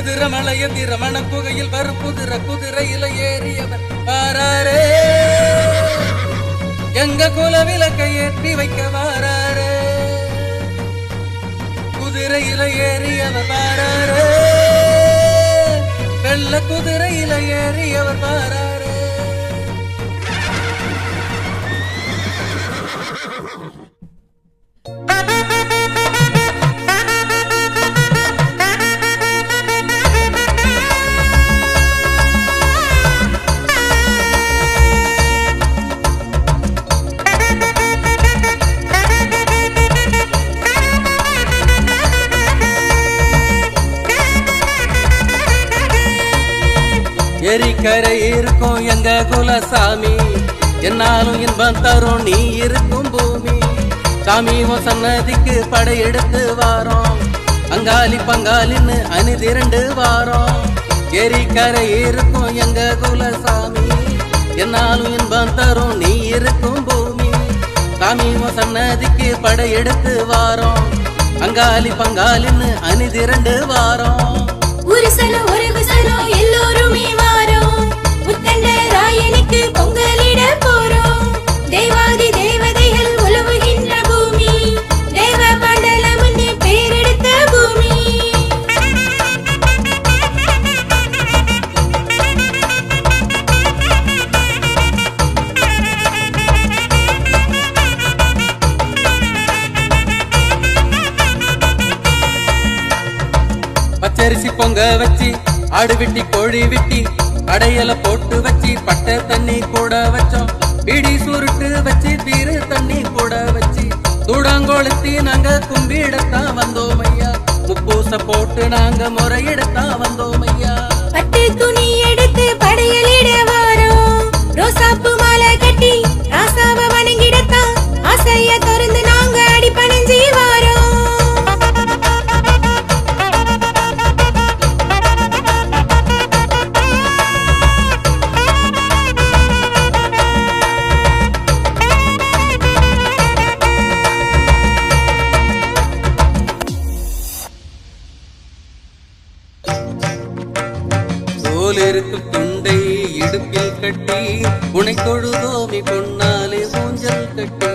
குதிரமலைய திரமண குகையில் வரும் குதிரையில ஏறியவர் வாராரே, எங்க குல விளக்கை ஏற்றி வைக்க வாராரே, குதிரையில ஏறியவர் வாராரே, வெள்ள குதிரையில ஏறியவர் வாராரே. எரிக்கரை இருக்கும் எங்க குலசாமி, என்னாலும் இன்பம் தரும் நீ இருக்கும் பூமி. சாமி உன் சன்னதிக்கு படையெடுத்து வாரோம், அங்காளி பங்காளின்னு அணிதிரண்டு வாரோம். எரிக்கரை இருக்கும் எங்க குலசாமி, என்னாலும் இன்பம் தரும் நீ இருக்கும் பூமி. சாமி உன் சன்னதிக்கு படையெடுத்து வாரோம், அங்காளி பங்காளின்னு அணிதிரண்டு வாரோம். ஒரு சனம் ஒரு விசனம் எல்லோருமே வாரோம், முத்தண்ட ராயனுக்கு பொங்கலிட போறோம். தேவாதி தேவதைகள் உலவுகின்ற பூமி, தேவ பண்டலம்னு பேரெடுத்த பூமி. பச்சரிசி பொங்க வச்சு ஆடு வெட்டி கோழி வெட்டி அடையல போட்டு வச்சு பட்டை தண்ணி கூட வச்சோம். பிடி சுருட்டு வச்சு தீரு தண்ணி கூட வச்சு தூடாங்கோளுத்தி நாங்க கும்பிடத்தான் வந்தோம் ஐயா. முப்பூச போட்டு நாங்க முறையிடத்தான் வந்தோம் ஐயா. பட்டு துணி எடுத்து படையலிட வாரோம், ரோசாப்பு மாலை கட்டி ராசாவை வணங்கிடத்தான் ஆசைய திறந்து நாங்க அடி பணிஞ்சி வாரோம். இருக்கும் துண்டை இடுப்பில் கட்டி உனை தொழுதோமி பொன்னாலே ஊஞ்சல் கட்டி,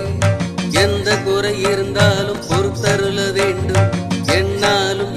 எந்த குறை இருந்தாலும் பொறுத்தருள வேண்டும், என்னாலும்